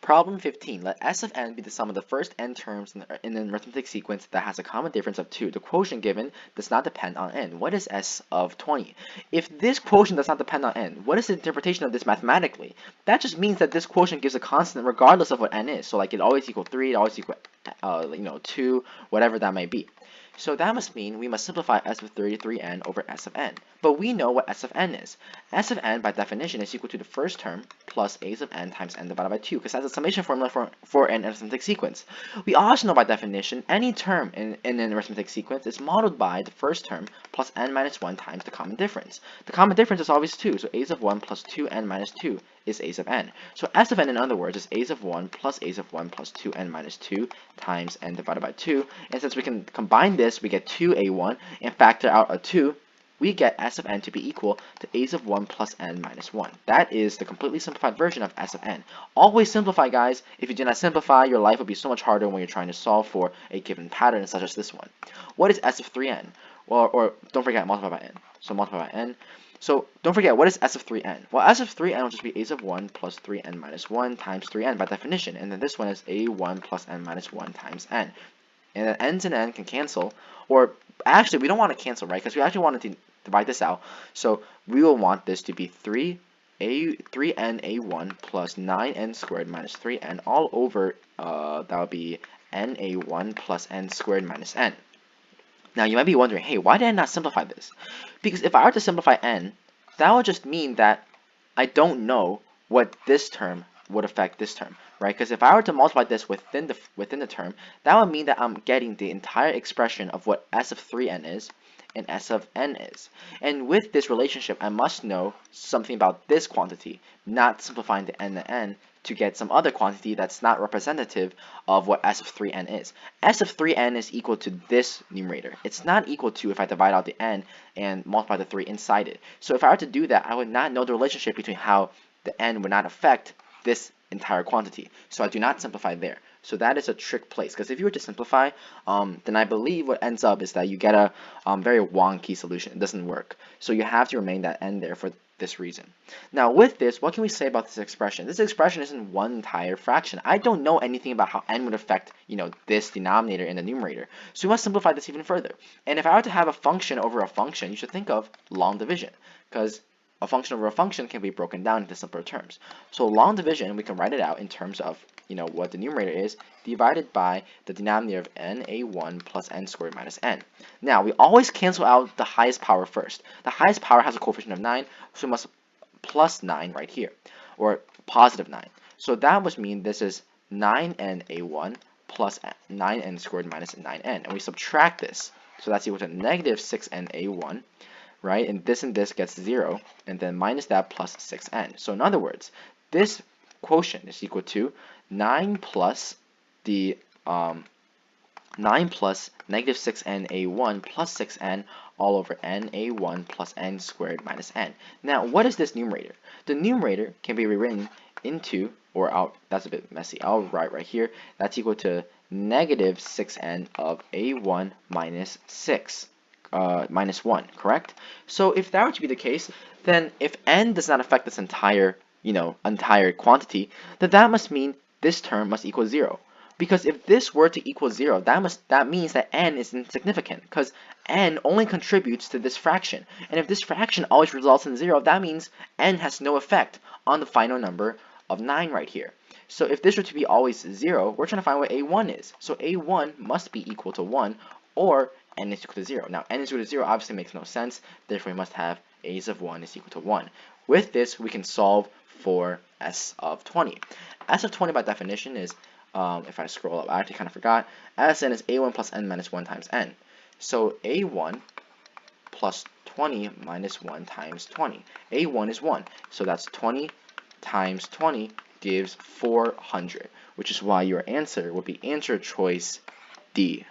Problem 15. Let S of n be the sum of the first n terms in an arithmetic sequence that has a common difference of 2. The quotient given does not depend on n. What is S of 20? If this quotient does not depend on n, what is the interpretation of this mathematically? That just means that this quotient gives a constant regardless of what n is. So like it always equals 3, it always equals 2, whatever that may be. So that must mean we must simplify S of 33n over S of n. But we know what S of n is. S of n by definition is equal to the first term plus a of n times n divided by 2, because that's a summation formula for an arithmetic sequence. We also know by definition any term in an arithmetic sequence is modeled by the first term plus n minus 1 times the common difference. The common difference is always 2, so a of 1 plus 2n minus 2 is a of n. So S of n, in other words, is a of 1 plus a of 1 plus 2n minus 2 times n divided by 2. And since we can combine this, we get 2a1 and factor out a 2, we get S of n to be equal to a of 1 plus n minus 1. That is the completely simplified version of S of n. Always simplify, guys. If you do not simplify, your life will be so much harder when you're trying to solve for a given pattern such as this one. What is S of 3n? Well, or don't forget, multiply by n. So multiply by n. So don't forget, what is S of 3n? Well, S of 3n will just be a of 1 plus 3n minus 1 times 3n by definition. And then this one is a1 plus n minus 1 times n. And then n's and n can cancel. Or actually, we don't want to cancel, right? Because we actually want to divide this out. So we will want this to be 3n(a)(1) plus 9n squared minus 3n all over, that would be n(a)(1) plus n squared minus n. Now you might be wondering, hey, why did I not simplify this? Because if I were to simplify n, that would just mean that I don't know what this term would affect this term, right? Because if I were to multiply this within the term, that would mean that I'm getting the entire expression of what S of 3n is and S of n is. And with this relationship, I must know something about this quantity, not simplifying the n to n to get some other quantity that's not representative of what S of 3n is. S of 3n is equal to this numerator. It's not equal to if I divide out the n and multiply the 3 inside it. So if I were to do that, I would not know the relationship between how the n would not affect this entire quantity. So I do not simplify there. So that is a trick place, because if you were to simplify, then I believe what ends up is that you get a very wonky solution. It doesn't work. So you have to remain that n there for this reason. Now with this, what can we say about this expression? This expression isn't one entire fraction. I don't know anything about how n would affect, this denominator in the numerator. So we must simplify this even further. And if I were to have a function over a function, you should think of long division, because a function over a function can be broken down into simpler terms. So long division, we can write it out in terms of, what the numerator is divided by the denominator of n(a)(1) plus n squared minus n. Now, we always cancel out the highest power first. The highest power has a coefficient of 9, so we must plus 9 right here, or positive 9. So that must mean this is 9n(a)(1) plus 9n squared minus 9n. And we subtract this. So that's equal to negative 6n(a)(1). Right, and this gets 0, and then minus that plus 6n. So in other words, this quotient is equal to 9 plus negative 6n(a)(1) plus 6n all over n(a)(1) plus n squared minus n. Now, what is this numerator? The numerator can be rewritten into, that's a bit messy, I'll write right here, that's equal to negative 6n of a1 minus 6. Minus 1, correct? So if that were to be the case, then if n does not affect this entire quantity, then that must mean this term must equal 0. Because if this were to equal 0, that means that n is insignificant, because n only contributes to this fraction. And if this fraction always results in 0, that means n has no effect on the final number of 9 right here. So if this were to be always 0, we're trying to find what a1 is. So a1 must be equal to 1, or n is equal to 0. Now, n is equal to 0 obviously makes no sense, therefore we must have a of 1 is equal to 1. With this, we can solve for S of 20. S of 20 by definition is, if I scroll up, I actually kind of forgot, Sn is a1 plus n minus 1 times n. So a1 plus 20 minus 1 times 20. a1 is 1, so that's 20 times 20 gives 400, which is why your answer would be answer choice D.